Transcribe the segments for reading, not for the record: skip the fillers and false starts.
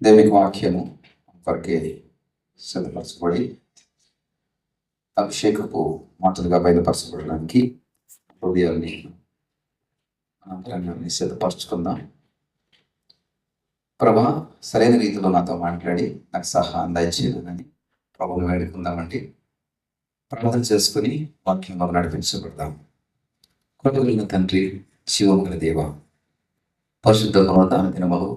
దేవునికి వాక్యము కొరకే సిద్ధపరచబడి అభిషేకపు మాటలుగా బయలుపరచబడడానికి హృదయాన్ని అంతరంగాన్ని సిద్ధపరచుకుందాం. ప్రభా, సరైన రీతిలో నాతో మాట్లాడి నాకు సహాయం దయచేయాలని ప్రభువుని వేడుకుందామండి. ప్రార్థన చేసుకుని వాక్యంలో నడిపించబడదాం. కృపగలిగిన తండ్రి, శివముగల దేవ, పరిశుద్ధ పర్వతాన దినములు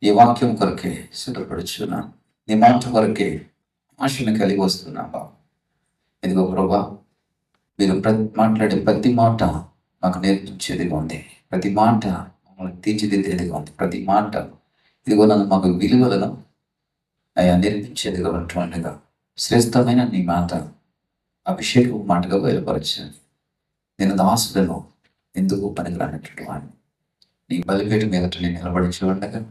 ఈ వాక్యం కొరకే సిద్ధపడుచున్నాను. నీ మాట కొరకే ఆశను కలిగి వస్తున్నావా. ఇదిగో ప్రభా, మీరు మాట్లాడే ప్రతి మాట మాకు నేర్పించేదిగా ఉంది. ప్రతి మాట మమ్మల్ని తీర్చిదిద్దేదిగా ఉంది. ప్రతి మాట ఇదిగో నన్ను మాకు విలువలను అయా నేర్పించేదిగా ఉంటుండగా శ్రేష్టమైన నీ మాట అభిషేకం మాటగా బయలుపరచాను. నేను దాసులను ఎందుకు పనికిరానటువంటి వాడిని నీ బలిపేట మీదట నేను నిలబడి ఉండగా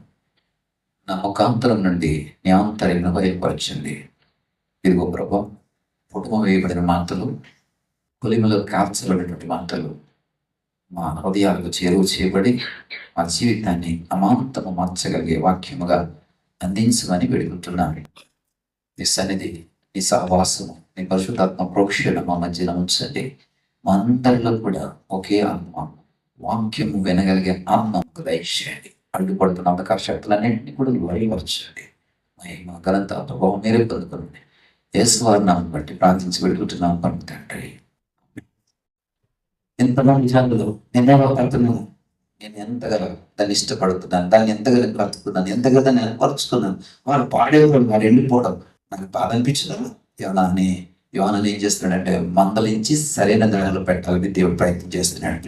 నా ముఖాంతరం నుండి నీ ఆంతర్యం బయలుపరచండి. ఇదిగో ప్రభా, పుట్టుమ వేయబడిన మాటలు, కొలిమలో కాల్చబడినటువంటి మాటలు మా హృదయాలకు చేరువ చేయబడి మా జీవితాన్ని అమాంతము మార్చగలిగే వాక్యముగా అందించమని వేడుకుంటున్నాను. నీ సన్నిధి, నీ సహవాసము, నీ పరిశుద్ధాత్మ ప్రోక్షణ మా మధ్యలో ఉంచండి. మా అందరిలో కూడా ఒకే ఆత్మ, వాక్యము వినగలిగే ఆత్మకు దయచేయండి. అడ్డుపడుతున్న అంధకార శక్తులన్నింటినీ కూడా లయపరచండి. మా ఘనత ప్రభావం మీరే పొందుకోండి. యేసువారి నామమును బట్టి ప్రార్థించి పెడుకుంటున్నాం పని తండ్రి. ఎంతమంది జనులు నేను ఎంతగా దాన్ని ఇష్టపడుతున్నాను, దాన్ని ఎంతగా బ్రతుకున్నాను, ఎంతగా దాన్ని ఏర్పరుచుకున్నాను. వాళ్ళు పాడేవాళ్ళు వారు ఎండిపోవడం నాకు బాధ అనిపించదా? యోహాను ఏం చేస్తున్నాడంటే మందలించి సరైన దారిలో పెట్టాలని దేవుడు ప్రయత్నం చేస్తున్నాడు.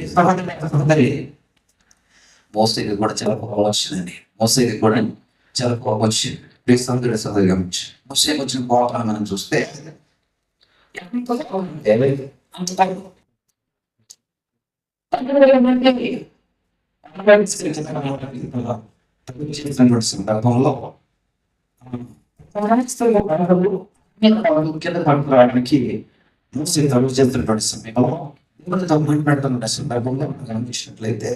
మోసేకి కూడా చాలా కోపం వచ్చిందండి. మోసేకి కూడా చాలా కోపం వచ్చింది. గమనించి మోసేకి వచ్చిన కోపాన్ని మనం చూస్తే సందర్భంలో కింద పడుకోవడానికి మోసే తలుపు చేస్తున్నటువంటి సమయంలో మాట్లాడుతున్న సందర్భంలో గమనించినట్లయితే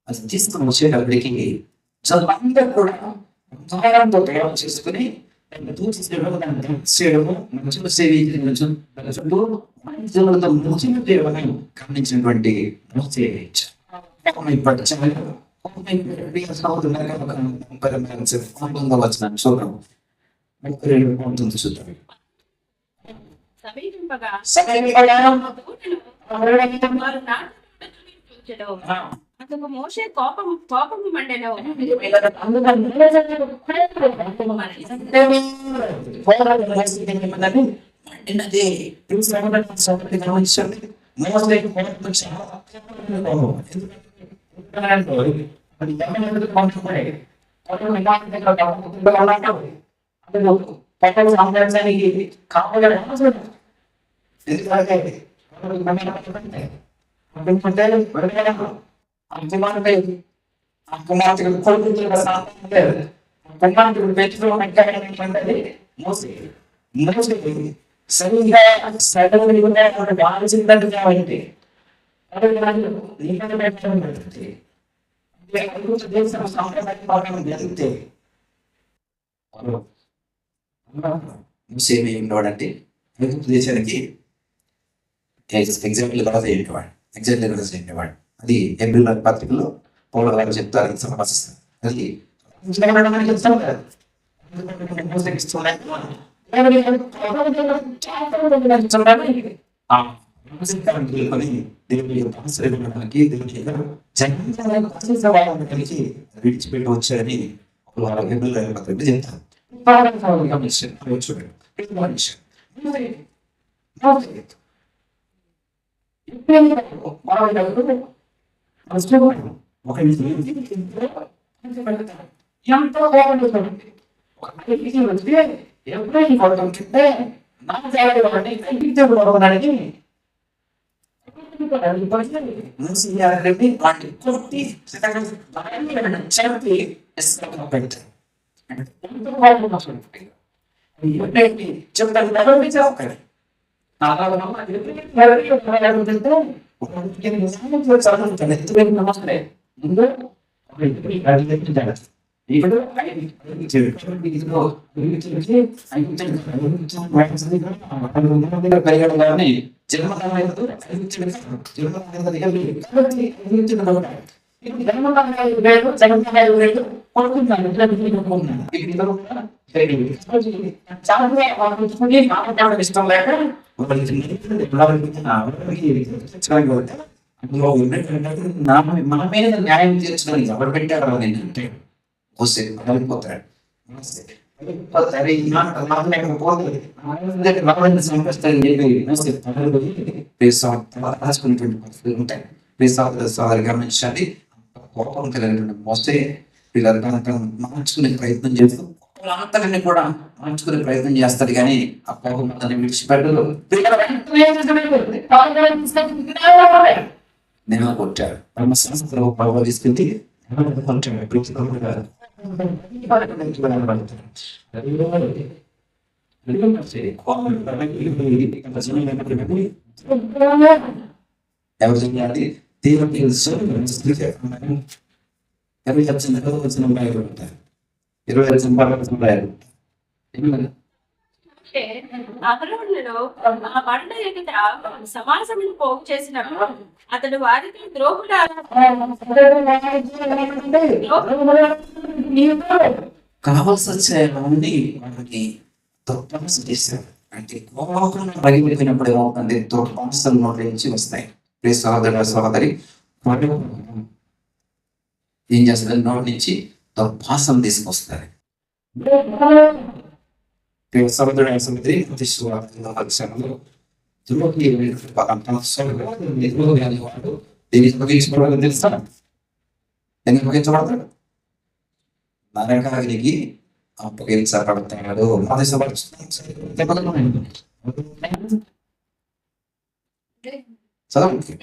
అది తీసుకుని వచ్చేటప్పటికి అందరూ కూడా సహాయంతో తయారు చేసుకుని గమనించినటువంటి అందుకు మోషే కోపము మండెను. కుమార్తెలు పెట్టుకోవాలి. సరిగ్గా ఆలోచిందంటే ఏంటంటే దేశానికి ఎగ్జాంపుల్ కూడా ఏంటవాడు. అది ఏప్రిల్ పత్రికలో పౌలు గారు చెప్తారు. అది విడిచిపెట్టి వచ్చారని ఏప్రిల్ పత్రిక చెప్తారు. ఇప్పుడు పెరిగాడు కానీ ఇష్టం లేక మన మీద న్యాయం తీర్చడానికి ఎవరు పెట్టారు అని అంటే వస్తే వెళ్ళిపోతాడు సరే ఈ మాట నాకు లేకపోతే ఉంటాయి ప్లీజ్ సోదరి గమనించండి కోపం కలిగినటువంటి మోస్తే వీళ్ళంతా మార్చుకునే ప్రయత్నం చేస్తూ అంతలన్నీ కూడా మార్చుకునే ప్రయత్నం చేస్తాడు కానీ ఆ కోపం అతన్ని విడిచిపెట్టదు నేను కొట్టాడు సంస్థలో పరిపాలిస్తుంది ఎవరు చేయాలి దేవుడికి ఎవరు వచ్చిన బయట ఉంటారు 20 సంపాదన అంటే అహరోనులో ఆ బండ ఎదుట సమాసమును పోగు చేసినప్పుడు అతడు వారికి ద్రోహుడా కావాల్సి వచ్చేవన్నీ వాళ్ళకి దుర్పంస చేశారు అంటే కోపం పగిలిపోయినప్పుడు ఏమవుతుంది దుర్పంసలు నోటి వస్తాయి ప్లీజ్ సహోదరు సహోదరి వాడు ఏం చేస్తారు నోటి నుంచి దుర్భాసం తీసుకొస్తారు సముద్రం సముద్రి ప్రతిష్ఠలో తెలుసా ఎందుకు అప్పగించబడతాడు నరకానికి అప్పగించబడతాడు చదవండి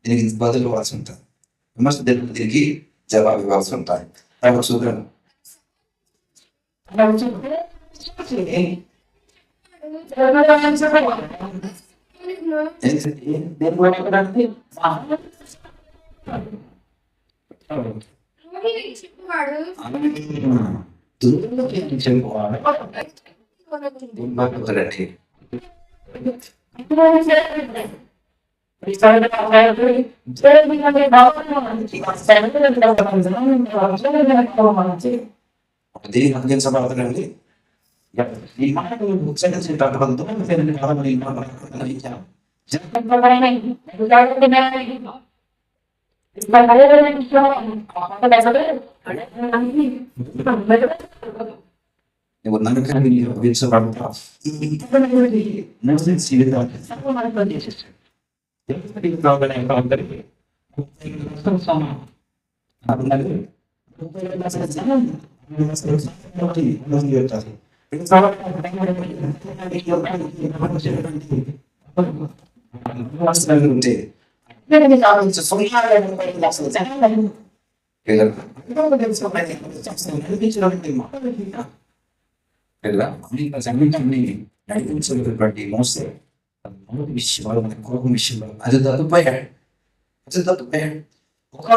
దీనికి బదులు ఇవ్వాల్సి ఉంటుంది విమర్శ దీనికి జవాబు ఇవ్వాల్సి ఉంటాయి చూద్దాం దీనికి అందించబడతాడండి ఈ మాటలు నువ్వు నరకాన్ని అందించబడతావు ఉంటే మోస్తే కోపం విషయంలో అది తప్పిపోయాడు అది తప్పిపోయాడు ఒక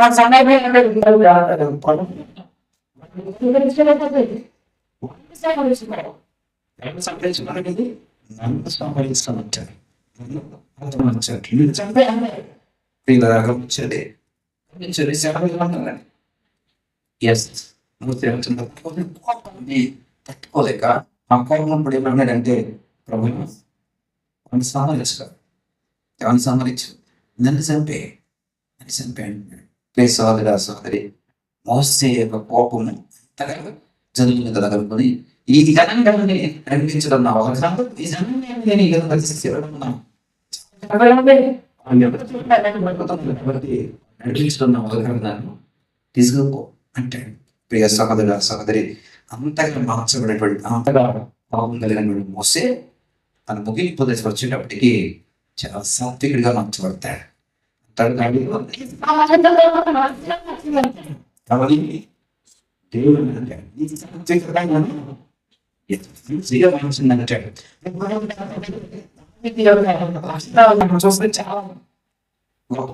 సంపాదించుకోవాలనేది నన్ను సంపాదిస్తామంటాడు తట్టుకోలేక ఆ కోపం ఇప్పుడు ఏమన్నాడంటే ప్రభు అని సంహరించారు ఎవరిని సంహరించు నన్ను చంపే అని చంపాడు ప్లీజ్ సోదరి సోదరి మోసే యొక్క కోపము అంతగా జనుల మీద తగలుకొని ఈ జనాన్ని నడిపించడం నా అవసరం ఈ జనాన్ని పరిస్థితి కాబట్టి నడిపించుకున్న ఉదాహరణను తీసుకుపో అంటాడు. ప్రియ సహోదర సహోదరి, అంతగా మార్చబడినటువంటి అంతగా పాపం కలిగినటువంటి మోసే తన ముగింపు దశ వచ్చేటప్పటికి చాలా సాత్వికుడిగా మార్చబడతాడు. కాబట్టి దేవుడు అంటాడు, "నీ సాత్వికుడిగా అంటాడు. చూస్తే చాలా గొప్ప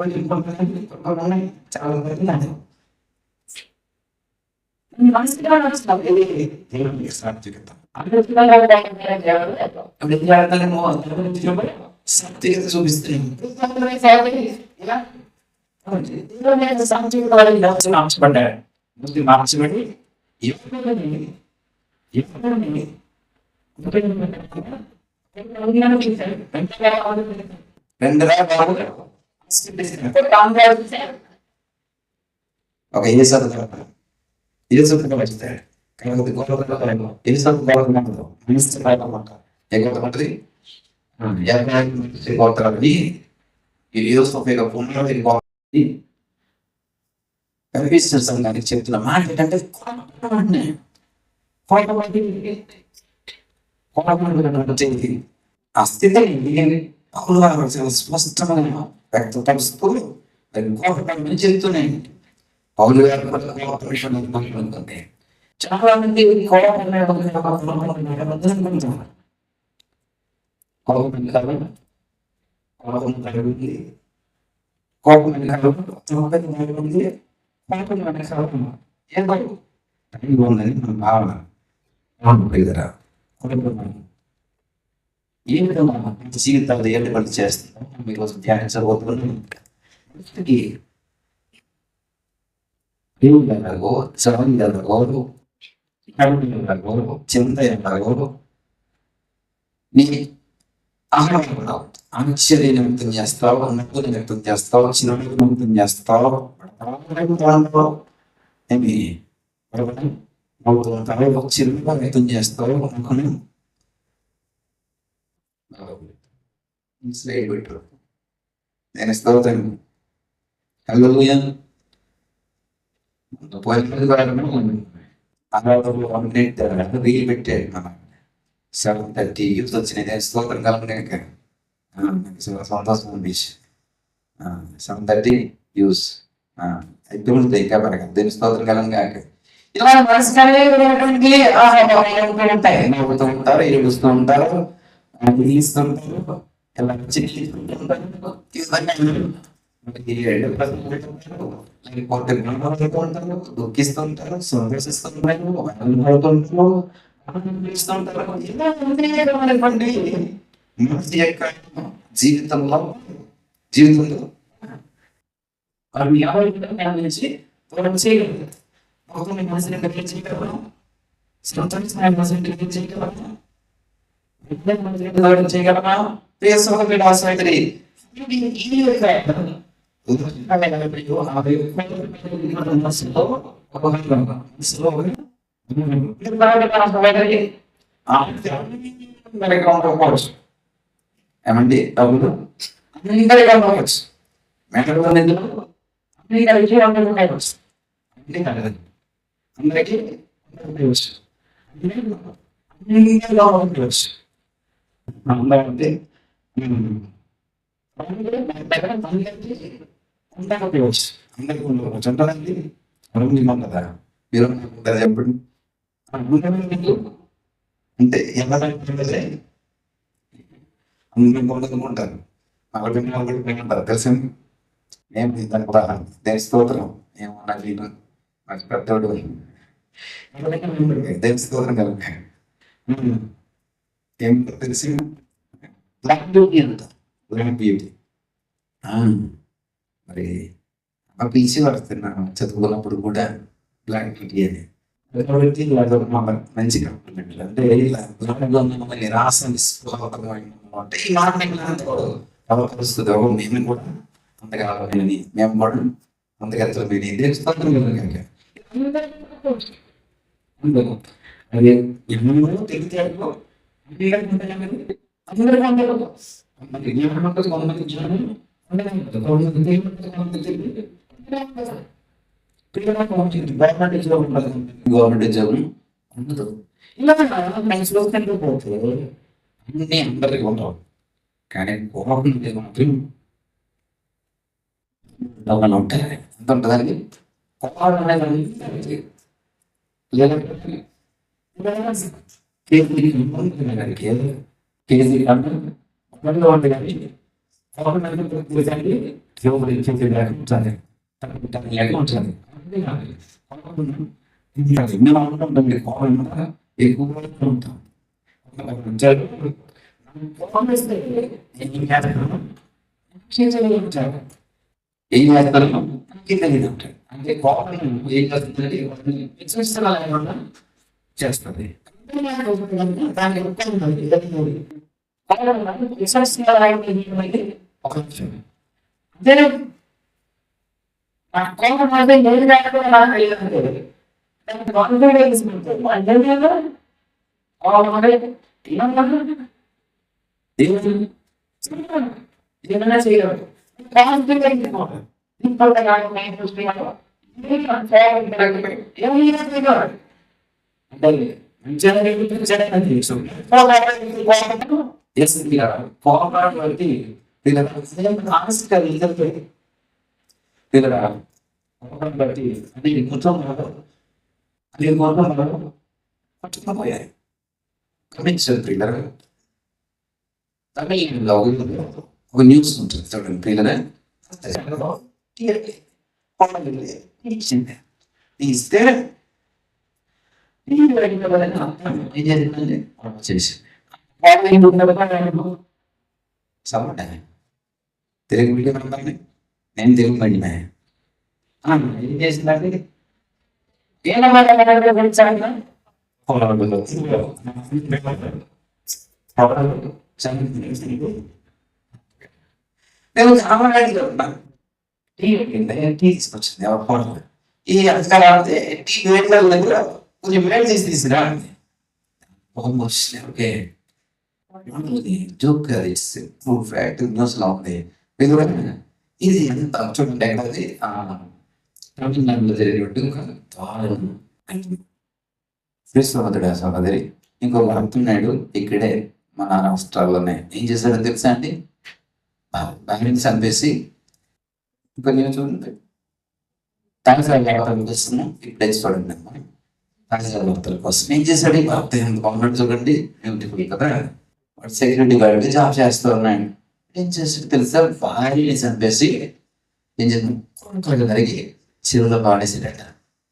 చాలా దేవునికి సాత్వికత. సాత్వికత చూపిస్తున్నాను. మార్చబడ్డాడు. మార్చబడి ఒక ఏసుగా వచ్చాడు. కాకపోతే గోత్రమంటది గోత్రాలని కనిపిస్తున్న సంఘానికి చెప్తున్న మాట ఏంటంటే ఆ స్థితిని పౌలు గారు చాలా స్పష్టంగా వ్యక్తపరుస్తూ గోత్రం చెప్తున్నాయి. పౌలు గారు అనుకుంటే చాలా మంది ఉందని మన భావన. ఏ విధంగా జీవితాలు ఏర్పాటు చేస్తున్నాం మీకోసం ధ్యానించబోతున్నాం. దేవుడు ఎలాగో, చరణ్ ఎలాగో, ఎలాగో, చింత ఎలాగో నీ ఆహారంలో ఆశ్చర్యం వ్యక్తం చేస్తావు, నవ్వుని వ్యక్తం చేస్తావు, చిరునవ్వు వ్యక్తం చేస్తావు, ఏమి నవ్వుతుంటావు, చిరునవ్వు వ్యక్తం చేస్తావు అనుకుని పెట్టు. నేను స్తోత్రం. హల్లెలూయా. రీల్ పెట్టాడు మన 7:30 యూత్ వచ్చినది. స్తోత్రం కలగలేక సంతోషం అనిపించి 7:30 యూస్ అయితే ఇంకా పడక దీని స్తోత్రం కలగాక ఇలా ఉంటాయి. నవ్వుతూ ఉంటారు, ఏడుస్తూ ఉంటారు, ఇస్తుంటారు, ఇలా దుఃఖిస్తుంటారు, సంతోషిస్తుంటారు, మనిషి యొక్క జీవితంలో చేయగలమా? ప్రియ సహోదరుడు ఆసక్తి ఏమండి డబ్బులు అందరికీ అవ్వచ్చు, అందరికీ అందరికీ ఉండవచ్చు కదా మీరు చెప్పండి. అంటే ఎవరంటే అందరూ ఉంటారు, ఉంటారు తెలిసింది. మేము దాని ఉదాహరణ దేని స్తోత్రం ఏమన్నా నేను నాకు పెద్దోడు దేని స్తోత్రం కనుక ఏమిటో తెలిసి బ్లాక్ బ్యూటీ అంట. బ్లాక్ బ్యూటీ మరి ఆ పీచి పడుతున్నాను చదువుకున్నప్పుడు కూడా బ్లాక్ బ్యూటీ అని మంచి కాంప్లిమెంట్. అంటే నిరాశ నిస్పృహంటే ఈ మాట పరిస్థితి మేము కూడా అంతగా మేము కూడా అంతగా అదే ఎన్నో తెలివితేటలు అందరికీ కొంతమంది జ్ఞానం గవర్నమెంట్ ఉద్యోగం ఉండదు. ఇలా లైఫ్లో పోతే అన్ని అందరికీ ఉండవు, కానీ గవర్నమెంట్ ఉద్యోగం మాత్రం డబ్బులు ఉంటాయి. ఎంత ఉంటుందండి? కేజీ కన్నా ఉంది కానీ ఎక్కువ ఉంటాం. ఏం చేస్తారు తెలియదు ఉంటాయి. అంటే కోపం ఏం చేస్తుందంటే చేస్తుంది. ఏమైనా చేయగలరు. పట్టుకుపోయాయి. గమనించారు పిల్లలు. తమిళంలో ఒక న్యూస్ ఉంటుంది చూడండి పిల్లలు. తీస్తే ఏం జరిగిందండి? చేసి సపోర్ట్ తెలుగు మీడియం అమ్మాయిని, నేను తెలుగు మీడియం ఏం చేసిందండి? నేను టీ తీసుకొచ్చింది ఎవరు ఫోన్. ఈ అధికారం టీ వేట్ల దగ్గర కొంచెం వేట్ చేసి తీసుకురా ఓకే జోక్ ఫ్యాక్ట్ న్యూస్ లో ఉంది. ఇది ఎంత చూడండి అది తమిళనాడులో జరిగినట్టు సోదరి ఇంకొక అర్థనాయుడు ఇక్కడే మన రాష్ట్రాల్లోనే ఏం చేశాడో తెలుసా అండి? భార్యని చంపేసి ఇంకా నేను చూడండి తాజా వార్తల కోసం ఇప్పుడే చూడండి అమ్మా. తాజా వార్తల కోసం ఏం చేశాడు? ఈ వార్త ఎంత బాగున్నాడు చూడండి, బ్యూటిఫుల్ కదా. వాడు సెక్యూరిటీ గార్డ్ జాబ్ చేస్తూ ఉన్నాడు. ఏం చేసాడు తెలుసా? భార్యని చంపేసి ఏం చేద్దాం జరిగి చెరువులో పాడేసాడట.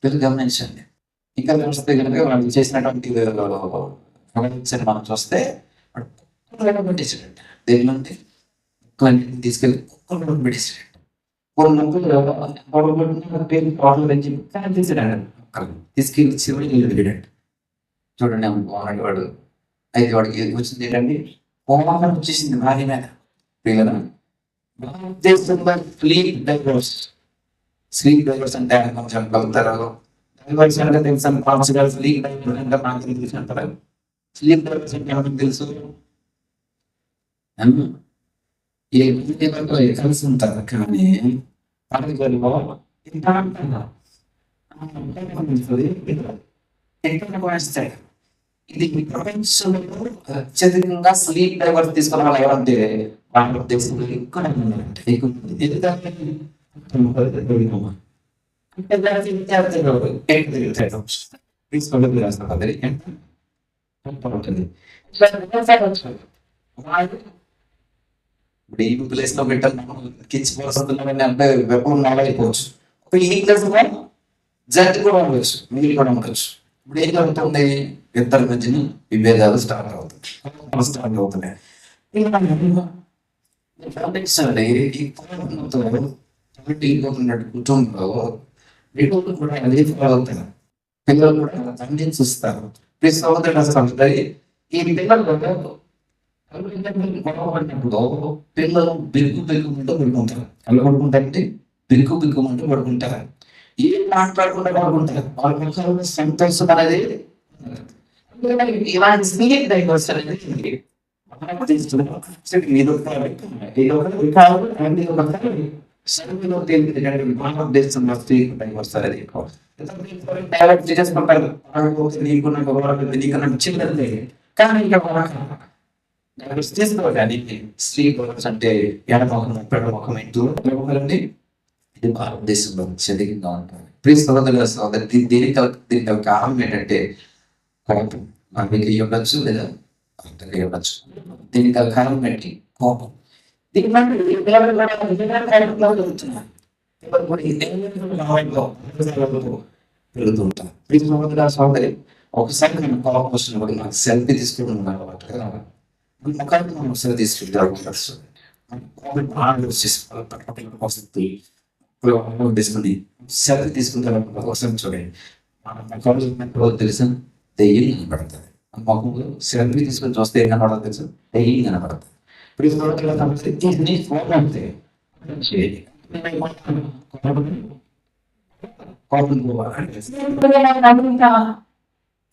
వీళ్ళు గమనించండి. ఇంకా చూస్తే కనుక వాళ్ళు చేసినటువంటి మనం చూస్తే వాడు పెట్టేసాడట. దేనిలో తీసుకెళ్ళి పెట్టేసాడు. తీసుకెళ్ళి చివరి నీళ్ళు పెట్టాడు. చూడండి బాగున్నాడు వాడు. అయితే వాడికి వచ్చింది ఏంటండి? కోపం వచ్చేసింది భార్య మీద. Sleep divorce. స్లీప్ డైవర్స్ అంటే కొంచెం కలుగుతారు. డైవర్స్ అంటే తెలుసు, స్లీప్ డైవర్స్ అంటే నాకు తెలుసు అంటారు. స్లీప్ డైవర్స్ అంటే ఎవరికి తెలుసు? ఏ కలిసి ఉంటారు కానీ పడగలో ఇది ప్రపంచంలో అత్యధికంగా స్లీప్ డైవర్స్ తీసుకున్న వాళ్ళు ఎవరంటే భారతదేశంలో ఎక్కువ ఇప్పుడు ఈ ప్లేస్ లో పెట్టాలి కించిపోతున్నామని అంటే వెపం అయిపోవచ్చు. ఈ ప్లేస్ లో జట్టు కూడా ఉండవచ్చు, మీరు కూడా ఉండవచ్చు. ఇప్పుడు ఏం జరుగుతుంది? ఇద్దరి మధ్యన విభేదాలు స్టార్ట్ అవుతున్నాయి. కుటుంబంలో కూడా అదే అవుతారు. పిల్లలు కూడా తండ్రిని చూస్తారు. ఈ పిల్లలు పిల్లలు బిగ్గుమంటూ పడుకుంటారు. ఎలా పడుకుంటారంటే బిగ్గుమంటూ పడుకుంటారు. ఏం మాట్లాడకుండా పడుకుంటారు. వాళ్ళ ముఖంలో సంతోషం అనేది కానీ తీసుకోవాలి స్త్రీ అంటే ఎడమొఖం పెడమొఖం ఏంటి ఇది భారతదేశంలో అత్యధికంగా ఉంటుంది. ప్లీజ్ సోదరుల సోదరి దీనికి కారణం ఏంటంటే కోపం. మీకు ఉండొచ్చు లేదా అంతగా ఉండొచ్చు. దీనికి కారణం ఏంటి? కోపం. దీని పెరుగుతూ ఉంటాం. ప్లీజ్ సోదరుల సోదరి ఒకసారి నేను కోపం వచ్చినప్పుడు నాకు సెల్ఫీ తీసుకోవడం అలవాటు కదా. ముఖాన్ని మనం ఒకసారి తీసుకుంటాం. తీసుకుని సెల్ఫీ తీసుకుంటారు ఒకసారి చూడండి. మన తెలుసా దెయ్యం కనపడుతుంది. ముఖంలో సెల్ఫీ తీసుకొని చూస్తే ఏం కనపడదు తెలుసా? దెయ్యం కనపడుతుంది.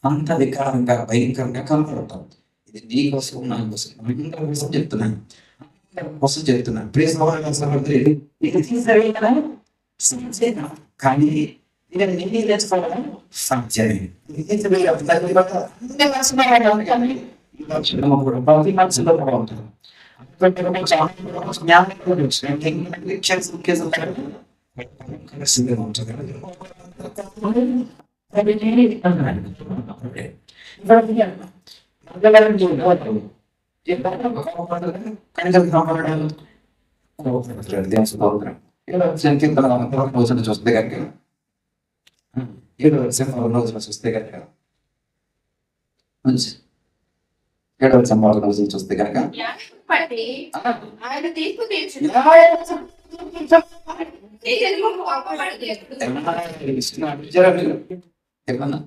అంత వికారంగా భయంకరంగా కనపడతాం. ఇది నీ కోసం నా కోసం అందరి కోసం చెప్తున్నాను. కోసం చెప్తున్నాను. ప్లీజ్ కానీ సాధ్యమే. మనసులో బాగుంటుంది. చూస్తే కనుక చూస్తే కనుక ఏడవ సంభావన రోజులు చూస్తే కనుక బట్టి ఆయన తీర్పు తీర్చును. ఏమన్నా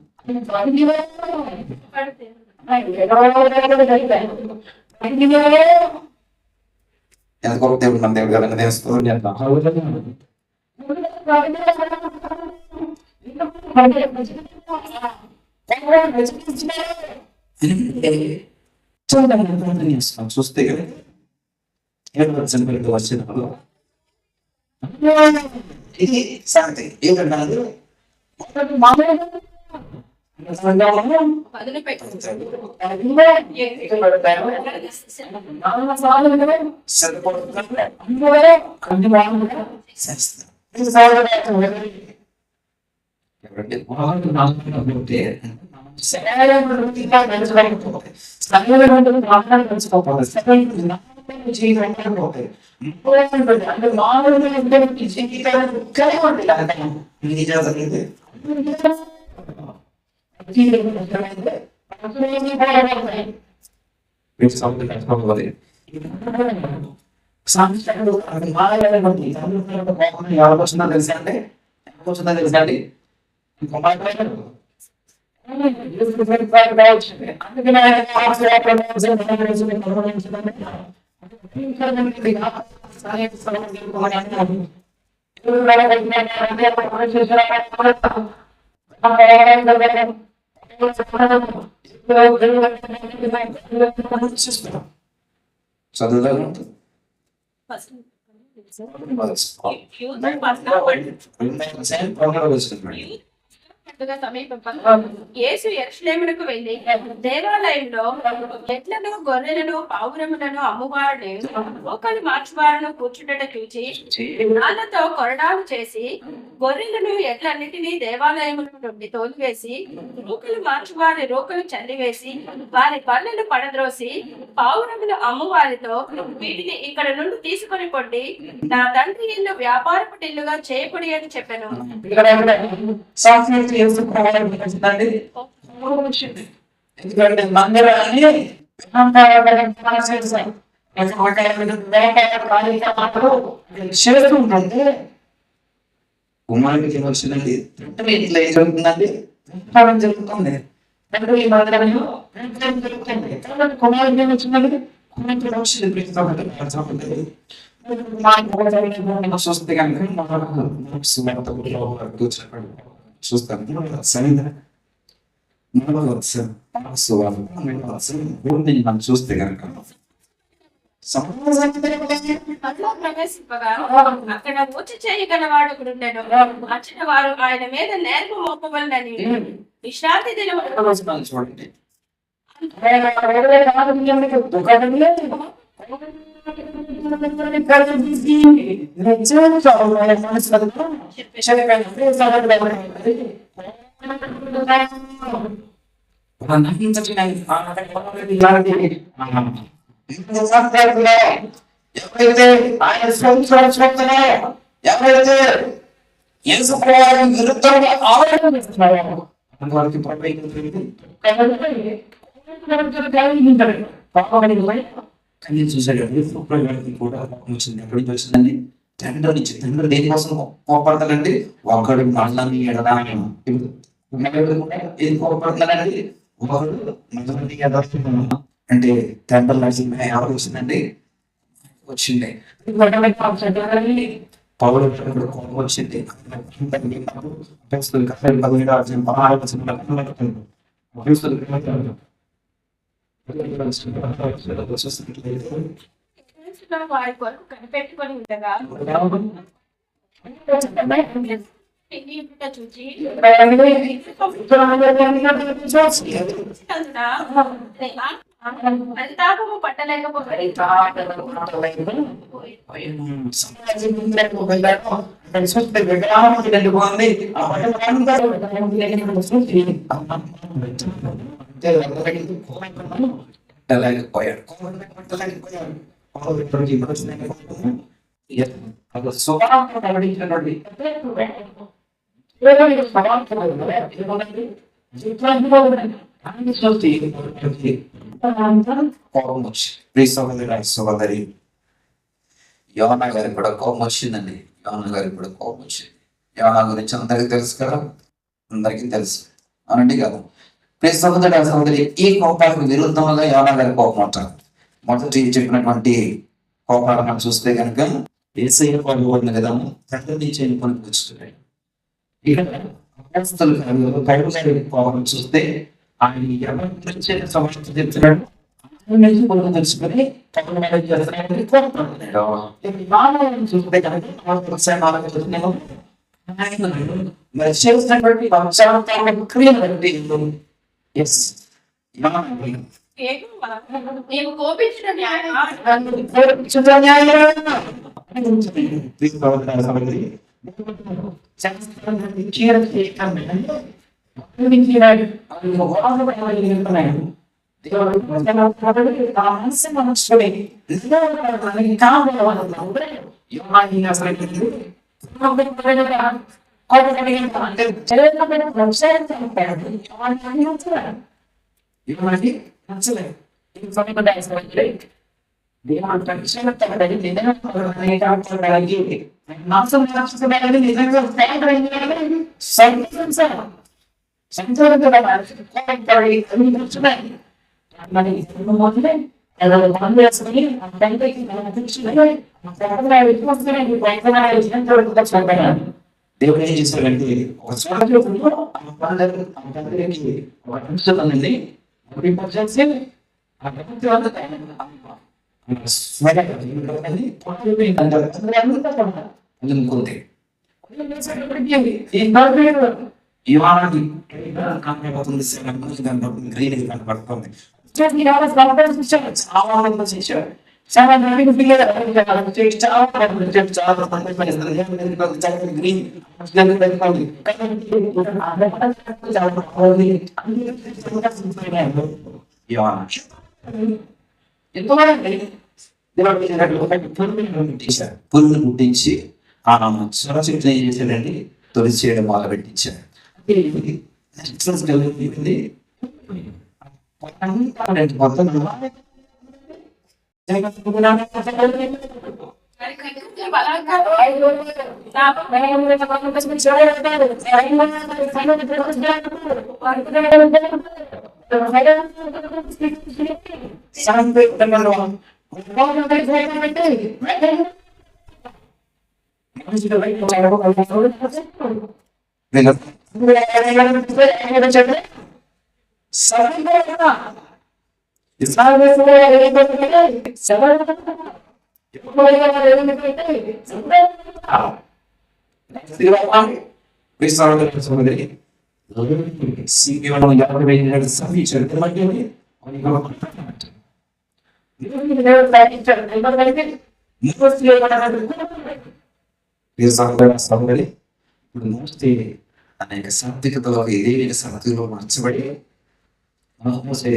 ఎంత గొప్ప దేవుడు మన దేవుడు కదా. చూస్తే కదా వచ్చినప్పుడు ఇది శాంతి ఏంటంటే తెలుసా అండి? తెలుసా అండి? చదువుదాం యేసు యెరూషలేమునకు వెళ్ళి దేవాలయంలో ఎడ్లను గొర్రెలను పావురములను అమ్మువారిని రోకలు మార్చువారును కూర్చుండట చూచి రాళ్లతో కొరడాలు చేసి గొర్రెలను ఎడ్లన్నిటినీ దేవాలయముల నుండి తోలివేసి రోకలు మార్చువారి రోకలు చల్లివేసి వారి పళ్ళను పడద్రోసి పావురములు అమ్మువారితో వీటిని ఇక్కడ నుండి తీసుకొని పొండి నా తండ్రి ఇల్లు వ్యాపారపు ఇల్లుగా చేయకుడి అని చెప్పాను. ఎందుకంటే మందిరాన్ని చేస్తుంటే కుమారుడికి వచ్చిందండి. ఇట్లా ఏం జరుగుతుందండి? జరుగుతుంది. కుమారుడికి వచ్చిందండి. చూస్తే కనుక చూస్తాను చూస్తే కనుక అందులో ప్రవేశింపగా అక్కడ మూర్ఛ చేయగలవాడు ఒకడుండెను. వచ్చిన వారు ఆయన మీద నేర్పు మోపవలనని విశ్రాంతి దినము చూడండి. ఎవరైతే ఆయన స్వచ్ఛతున్నాయో, ఎవరైతే యేసుప్రభువుకి విరుద్ధంగా ఆలోచిస్తున్నారో వారికి కానీ చూసాడు యేసుప్రభువుకి కూడా వచ్చింది. ఎక్కడి నుంచి వచ్చిందండి? తండ్రి నుంచి. తండ్రి దేనికోసం కోపడతానండి? ఒకడు మళ్ళీ ఎడదా ఏది కోపడుతున్నానండి? ఒకడు మళ్ళీ ఎడదా అంటే తండ్రి లక్ష్యం ఎవరు వచ్చిందండి? వచ్చింది పౌరులు కోపం వచ్చింది. వారి కొరకు కనిపెట్టుకొని ఉండగా చూచి పరితాపము పట్టలేకపోయి సోదరి యోనా గారికి కూడా కోపం వచ్చిందండి. యోనా గారికి కూడా కోపం వచ్చింది. యోనా గురించి అందరికీ తెలుసు కదా, అందరికీ తెలుసు అనండి కదా. ప్రియ సహోదరి సహోదరి, ఈ కోపాలకు విరుద్ధంగా యోనా గారి కోపం అంటారు. మొదటి చెప్పినటువంటి కోపాలను చూస్తే కనుక యేసయ్య పడిన విధము తండ్రి నుంచి ఎన్నుకొని కూర్చున్నాడు. ఇక కోపం చూస్తే ఆయన ఎవరి గురించి సమస్య చెప్తున్నాడు తెలుసుకొని చూస్తే కనుక మరి చేసినటువంటి క్రియలు నీవు కోపించిన న్యాయం దేవుడు ఏం చేశాడంటే ఒక చోట కనపడుతుంది. పుల్లు పుట్టించి ఆ సొర చెట్టుని ఏం చేశాడండి? తొలిచి చేయడం మొదలు పెట్టించాడు. సహోదరి ఇప్పుడు మోస్తే అనేక సాత్వికతలో ఏదైనా సాత్వికలో మార్చబడి మోసే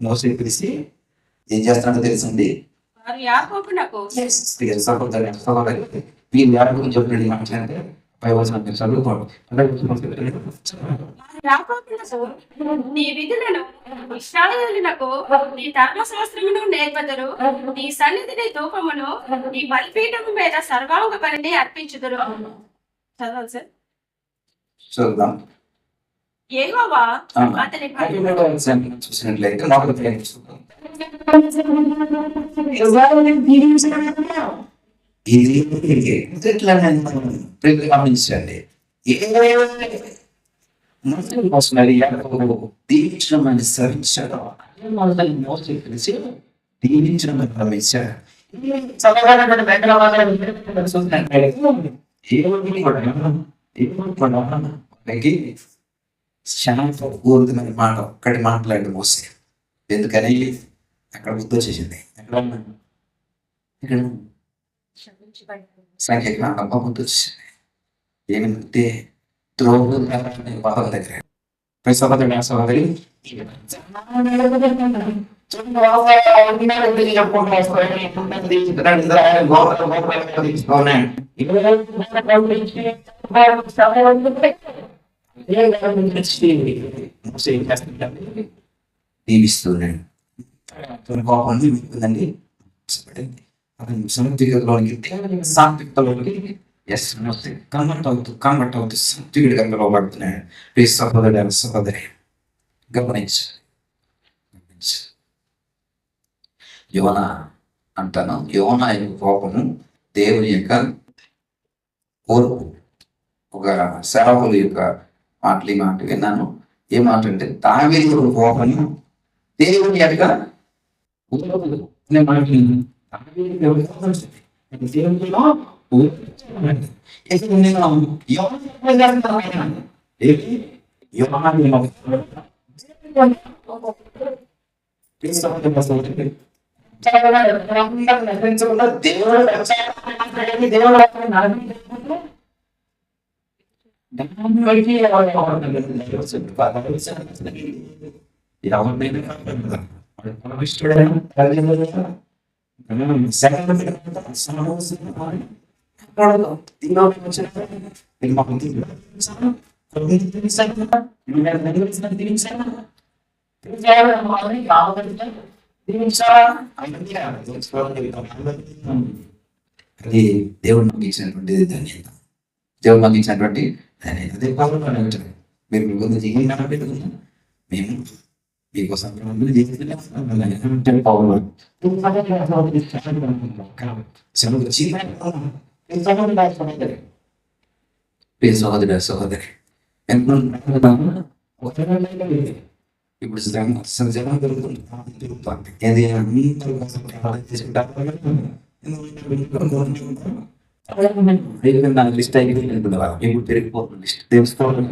మోసే పిలిచి ఏం చేస్తున్నాడో తెలుసండి. వారు యాకోబునకు వీళ్ళు యాకోబు చెప్పినట్టు మాట్లాడితే పై వచనం చదువుకోండి. యాకోబునకు నీ విధులను ఇశ్రాయేలునకు నీ ధర్మశాస్త్రమును నేర్పదురు, నీ సన్నిధిని ధూపమును నీ బలిపీఠము మీద సర్వాంగ బలిని అర్పించుదురు. చదవాలి సార్. చూద్దాం. యెహోవా అతని చూసినట్లయితే ఇది గమనించండి. దీవించడం సరించాడు, మోసే దీవించడం గమనించాడు. శాంతం కోరుతుందని మాట ఒక్కటి మాట్లాడి మోసే. ఎందుకని అక్కడ బుద్ధి వచ్చేసింది. ఇక్కడ సంఖ్యాకాండం బుద్ధి వచ్చేసింది. ఏమిటంటే ద్రోహుల బాధల దగ్గర సహోదరి దీవిస్తున్నాడు. కోపాన్ని విప్పుదండి. సాత్వికతలోనికి సాత్వికతలోనికి కన్వర్ట్ అవుతూ సాత్వికుడి గంగలో పడుతున్నాడు. ప్లీజ్ సహోదరు సహోదరి గమనించు. యోన అంటాను. యోన యొక్క కోపము దేవుని యొక్క ఓర్పు. ఒక సేవకుల యొక్క మాటలు ఈ మాట విన్నాను. ఏ మాట అంటే దావీదు కోపము దేవుని యొక్క అది దేవుడు మగ్గించినటువంటి ధన్యత. దేవుడు మగ్గించినటువంటి అదే పాపం. మీరు మీ గురించి ఏం కనపెట్టుకున్నా మేము మీకోసం సహోదరి సహోదరి ఇప్పుడు జనం దొరుకుతుంది. ఏది లిస్ట్ అయిపోయింది. ఇప్పుడు పెరిగిపోతుంది లిస్ట్ తెలుసుకోవాలి.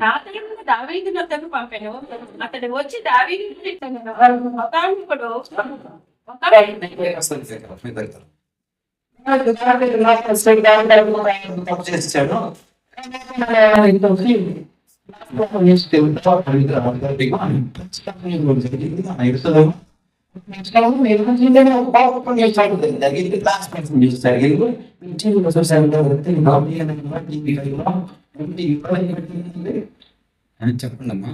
నాతాను దావీదు నొద్దకు పంపెను. అతడు వచ్చి దావీదును ఇట్లనెను, ఒకానొకడు తప్పు చేశాడు. చెప్పండి అమ్మా,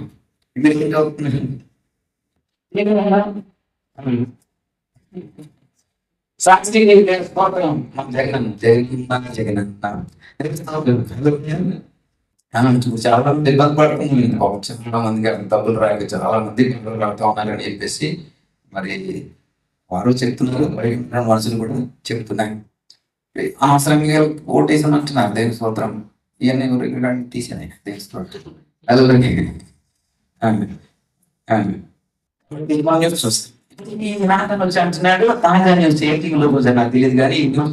మీరు ఏం చదువుతున్నారు? చాలా మంది ఇబ్బంది పడుతుంది. చాలా మందికి డబ్బులు రాక చాలా మంది ఇబ్బందులు పడుతూ ఉన్నారని చెప్పేసి మరి వారు చెప్తున్నారు, మరి మనుషులు కూడా చెప్తున్నాయి. అవసరంగా ఓటేసి అంటున్నారు. దేవుని స్తోత్రం. ఇవన్నీ తీసేనాయి దేవుని స్తోత్రం. అంటున్నాడు తాజా న్యూస్ ఏ టీవీలో చూసాను నాకు తెలియదు, కానీ న్యూస్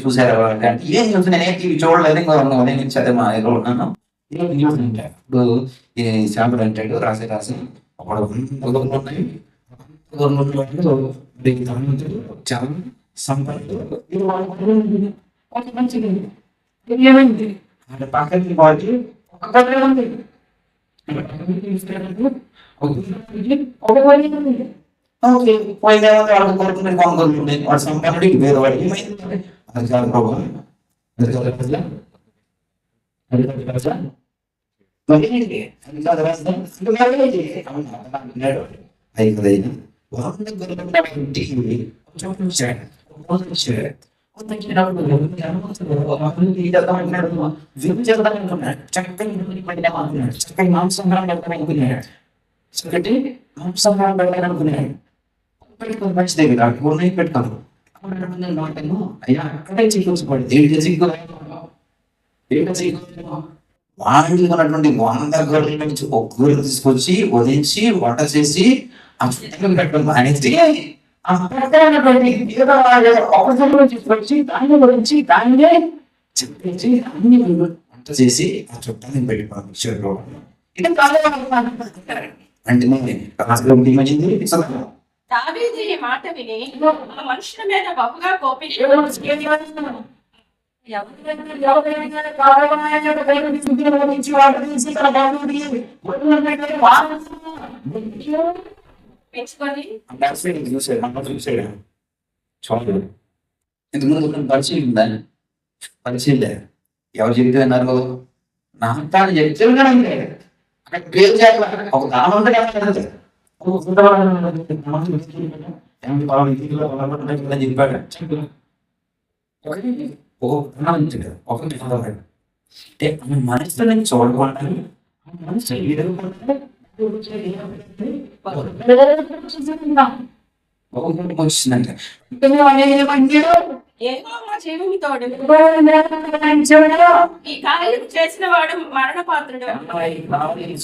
చూసారా అంటే ఏ న్యూస్ నేను ఏ టీవీ చూడలేదు. నేను చదివా మా ఏదో ఉన్నాను. న్యూస్ అంటాడు ఇప్పుడు ఈ శాంపుల్ అంటాడు రాసి అప్పుడు ఉన్నాయి చాలా సంపన్నులు మంచిది ఏమైంది అంటే పక్కకి బాడీ ఉంది పోయిన వాళ్ళకి కోరుకునే కొనుగోలు వాడు సంపన్నుడికి వేరే వాడు ఏమైంది అది చాలా ప్రభావం. మంచిదే కదా పెట్టుకోను అయ్యా అక్కడే చూసుకోండి వాళ్ళు ఉన్నటువంటి 100 గొర్రెల నుంచి ఒక గొర్రె తీసుకొచ్చి వదిలించి వంట చేసి ఆ చుట్టూ పెట్టడం అనేది తీసుకొచ్చి దాన్ని గురించి దాన్ని చెప్పేసి అన్ని వంట చేసి ఆ చుట్టాన్ని పెట్టి పంపించారు. అంటే మంచిది. దావీదు ఈ మాట విని ఆ మనుషుల మీద బహుగా కోపించాడు. పెంచుకొని ఇంతకుముందు పరిశీలిందా? పరిశీలే ఎవరు చెబితే విన్నారు? నాటాన్ని చెప్తే అక్కడ పేరు చేయాలి. ఒక దాని ఉంటే చెప్పాడు. అంటే మనసుని చూడకుండా వచ్చిందంటే యెహోవా జీవము తోడు ఈ కార్యం చేసిన వాడు మరణపాత్రుడు.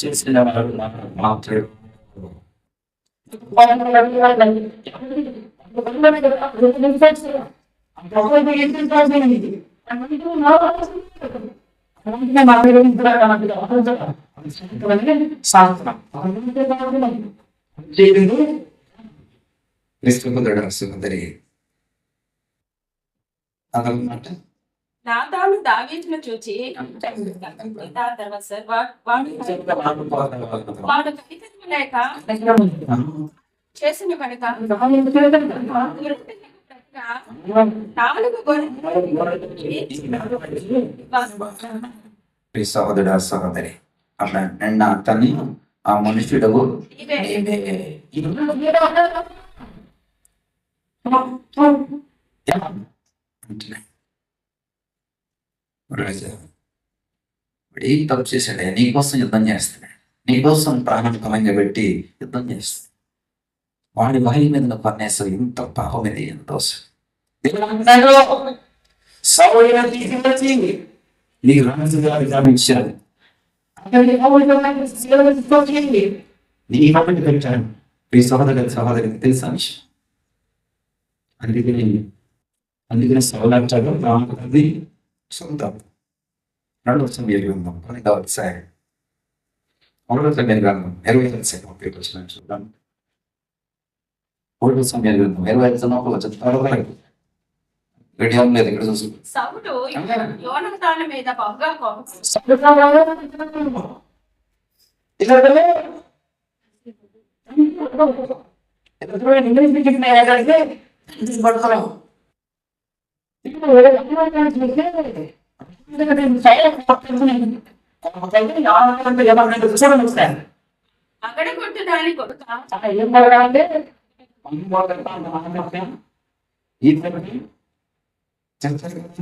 చేసిన మాత్రం అదనమాట. నాతాను దావీదును చూచి వాడు కనికరము లేక చేసిన కనుక 4 గొర్రెలు సహోదరుడు సహోదరి అట్లా నిన్న అతన్ని ఆ మనుషుడు ఏం తప్పు చేశాడే? నీకోసం యుద్ధం చేస్తున్నాడు, నీకోసం ప్రాణం కమంగా పెట్టి యుద్ధం చేస్తాడు. వాడి వారి మీద పన్నేసు ఇంత పాపం ఇది ఎంతో నీ రాజుగా విధానించాడు, నీ కాబట్టి పెట్టాడు. ఈ సహోదరికి తెలుసా విషయం? అందుకనే సౌలాంటాడు రాముది సొంతం 2 వచ్చాయి. ఒకటో సమయాల గ్రంథం 25 పేరు వచ్చిన చూద్దాం. ఒకటో సమయాల గ్రంథం 25 వచ్చిన గడియం లేదు ఇక్కడ చూసి సౌలు యోనాతాను మీద బహుగా కోపం అక్కడ కొట్టు దాని కొడుక చెప్తానుకున్నా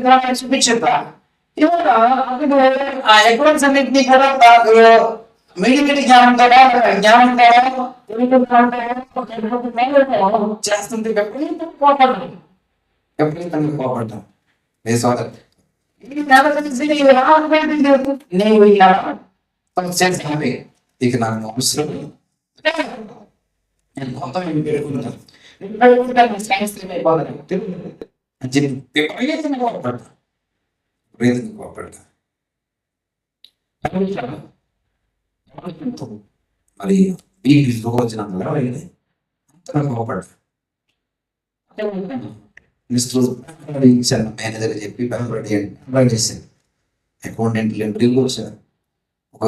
చాలా చూపించా ఇవాళ ఎకౌంట్స్ అన్నింటినీ కూడా మీడియా జ్ఞానం చేస్తుంది విపరీతంగా కోపడ్డాం మీ సోదరు ఇక నాకు అవసరం నేను మొత్తం ఏమి పెట్టుకున్నాను విపరీతంగా కోపడ్డా మరి బీపీలో వచ్చినందులో కోపడ్డా మేనేజర్ చెప్పి అప్లై చేశాను. అకౌంటెంట్ ఇంటర్వ్యూ వచ్చారు. ఒక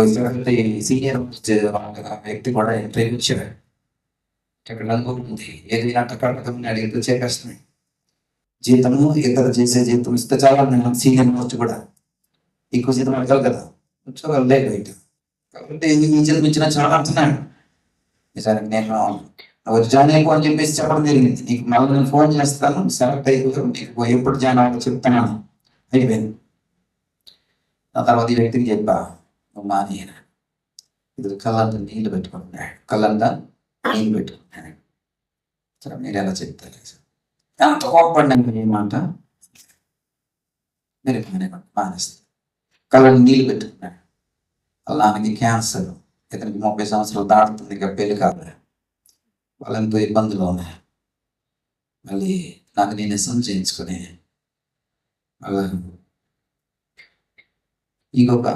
సీనియర్ వ్యక్తి కూడా ఇంటర్వ్యూ వచ్చారు. ఇక్కడ అనుకుంటుంది ఏది నాటకాటకం అడిగితే చేపేస్తున్నాయి. జీతము ఇతర చేసే జీతం ఇస్తే చాలా సీనియర్ మోస్ట్ కూడా ఎక్కువ జీతం అడగాలి కదా, లేదు బయట. కాబట్టి ఈ జీతం ఇచ్చినా చాలా అంటున్నాడు. నిజానికి నేను జాయిన్ అయిపో అని చెప్పేసి చెప్పడం జరిగింది. నీకు మళ్ళీ నేను ఫోన్ చేస్తాను, సెలెక్ట్ అయిపోతాను, నీకు ఎప్పుడు జాయిన్ అవ్వాలో చెప్తాను అయిపోయింది. ఆ తర్వాత ఈ వ్యక్తికి చెప్పా, నువ్వు మానేయన ఇది కళ్ళంతా నీళ్ళు పెట్టుకుంటున్నాడు, కళ్ళంతా నీళ్ళు పెట్టుకుంటున్నాడు. సరే మీరు ఎలా చెప్తారు? అంత కోపడినాక ఏమాట మీరు మానేస్తారు. కళ్ళని నీళ్ళు పెట్టుకున్నాడు. వాళ్ళ నాన్నకి క్యాన్సర్, ఇతనికి 30 సంవత్సరాలు దాటుతుంది, ఇంకా పెళ్లి కాదు. వాళ్ళంతో ఇబ్బందులు ఉన్నాయి. మళ్ళీ నాకు నేను నిజం చేయించుకొని ఇంకొక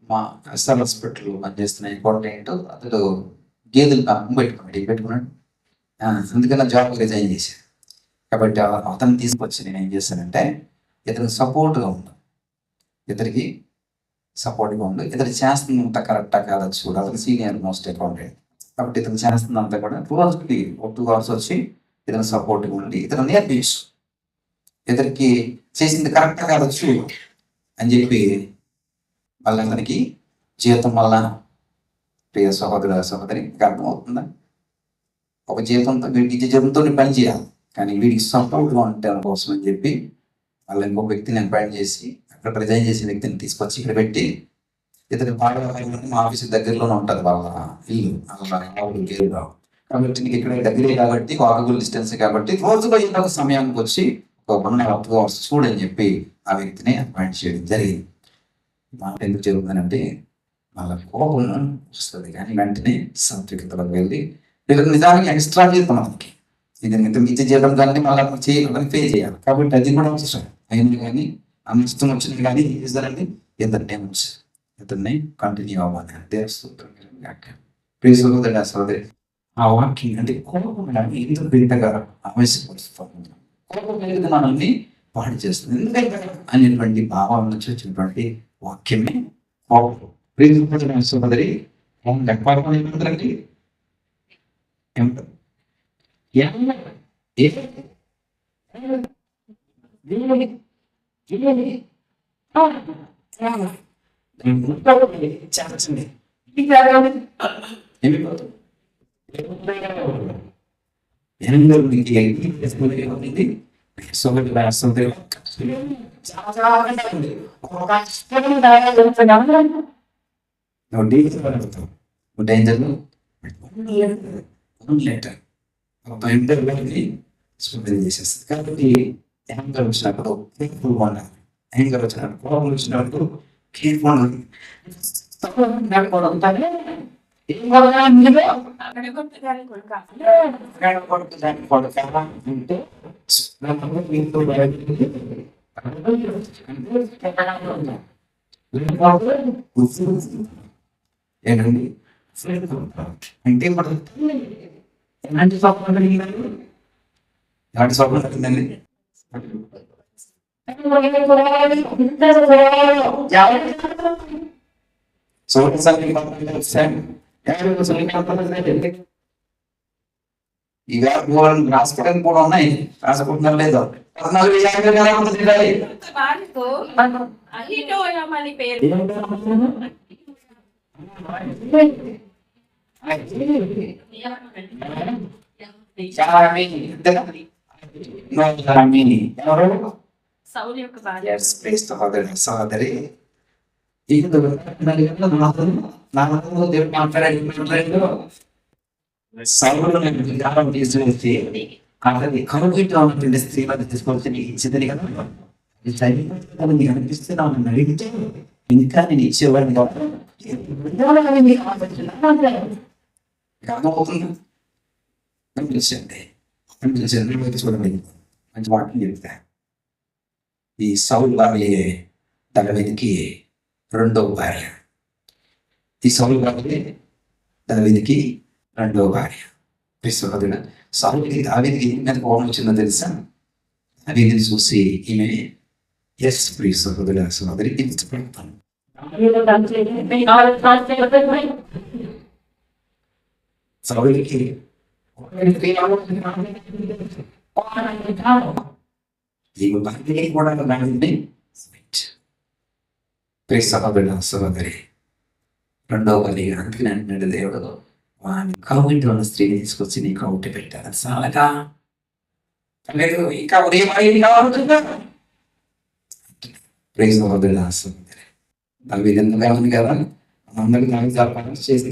మా ఎస్ఆర్ హాస్పిటల్ పనిచేస్తున్న అకౌంటెంట్ అతడు గేదెలు పెట్టుకున్నాడు. అందుకని నా జాబ్ రిజైన్ చేశాను. కాబట్టి అతన్ని తీసుకొచ్చి నేను ఏం చేశానంటే ఇతనికి సపోర్ట్గా ఉన్నాను, ఇతనికి సపోర్ట్గా ఉండు, ఇతను చేస్తున్నంత కరెక్టా కాదా చూడు. అతను సీనియర్ మోస్ట్ అకౌంటెంట్ కాబట్టి ఇతను చేస్తున్నంత కూడా రోజుకి ఒక 2 hours వచ్చి ఇతను సపోర్ట్గా ఉండి ఇతను నేర్పించు, ఇతనికి చేసింది కరెక్టా కాదా చూడు అని చెప్పి మళ్ళీ అతనికి జీతం వల్ల ప్రియ సహోదరి అర్థమవుతుందా? ఒక జీతంతో వీడికి జీతంతో పని చేయాలి, కానీ వీడికి సపోర్ట్గా ఉండటం కోసం అని చెప్పి మళ్ళీ ఇంకొక వ్యక్తిని అపాయింట్ చేసి అక్కడ రిజైన్ చేసిన వ్యక్తిని తీసుకొచ్చి ఇక్కడ పెట్టి ఇతని బాగా మా ఆఫీస్ దగ్గరలోనే ఉంటుంది వాళ్ళ ఇల్లు, రావు కాబట్టి నీకు ఇక్కడ దగ్గరే కాబట్టి వాకబుల్ డిస్టెన్స్ కాబట్టి రోజులో ఏదో ఒక సమయానికి వచ్చి ఒక 1.5 hours చూడని చెప్పి ఆ వ్యక్తిని అపాయింట్ చేయడం జరిగింది. మాట ఎందుకు జరుగుతుందంటే వాళ్ళ కోపం వస్తుంది, కానీ వెంటనే సాత్వికతలోకి వెళ్ళి వీళ్ళకి నిజానికి ఎక్స్ట్రా జీతం మనకి ఇది మించి చేయడం కానీ మళ్ళీ చేయాలని పే చేయాలి. కాబట్టి అది కూడా అవసరం అయినా కానీ ఆ నష్టం వచ్చింది కానీ ఏం చేస్తారండి ఇద్దరినే ఉంచారు, ఇతన్ని కంటిన్యూ అవ్వాలి. అసలు ఆ వాకింగ్ అంటే కోపం కానీ ఎందుకు పెద్దగా ఆవేశపరుస్తుంది, కోపం అనేది మనల్ని పాడు చేస్తుంది. ఎందుకంటే అనేటువంటి భావం నుంచి వచ్చినటువంటి వాక్యమే కోపం. ప్రియమైన సోదరి ఏమంటారండి ఏమంటారు చేర్చండి ఏమైపోతుంది ఏమైంది సోదరుడు రాస్తుంది డేంజర్లో లెటర్ స్పెండ్ చేసేస్తుంది కాబట్టి యాంగర్ వచ్చినప్పుడు కేర్ఫుల్గా ఉండాలి. యాంగర్ వచ్చినప్పుడు కోపం వచ్చినప్పుడు కేర్ఫుల్ అడగొట్టగానే కొడుక అంటే ఏంటండి అంటే ఇప్పుడు ఎలాంటి స్వప్నం కలిగిందండి? ఎలాంటి స్వప్నం కలిగిందండి? ఇక రాసుకోవడానికి కూడా ఉన్నాయి, రాసుకుంటున్నారు లేదో 14,000 వారితో అహిటోయమని పేరు సౌలు యొక్క భార్య సహోదరి దేవుడు మాట్లాడాడు. సౌలు విధానం తీసుకొచ్చి అతని కనుగొట్టు ఉన్నటువంటి స్త్రీ వద్ద తీసుకొచ్చి నీకు ఇచ్చింది కదా, ఇది చదివిన నీకు అనిపిస్తే నన్ను అడిగితే ఇంకా నేను ఇచ్చేవాడిని అనిపించండి చూడండి. మంచి మాటలు చెప్తా. ఈ సౌలు భార్య దావీదుకి రెండవ భార్య. ఈ సౌలు భార్య దావీదుకి రెండవ భార్య. సహోదరుడు సౌలుకి దావీదుకి మీద కోపం వచ్చిందో తెలుసా? దావీదుని చూసి ఈమె ఎస్ ప్రియ సహోదరుడు సహోదరి ఇష్టపడతాను. సౌలుకి ఈమె భార్యకి కూడా దావీదుని ప్రియ సహోదరుడు సహోదరి రెండవ భార్య. అందుకని అంటున్నాడు దేవుడు, కౌంటి ఉన్న స్త్రీని తీసుకొచ్చి నీ కౌంటి పెట్టారు చాలగా లేదు, ఇంకా ఉదయం కావాలంటున్నా ప్రేమ సహోదరుడు సహోదరి దావీదు ఎందుకు కావాలి కదా, అందరూ దావీదు చేసి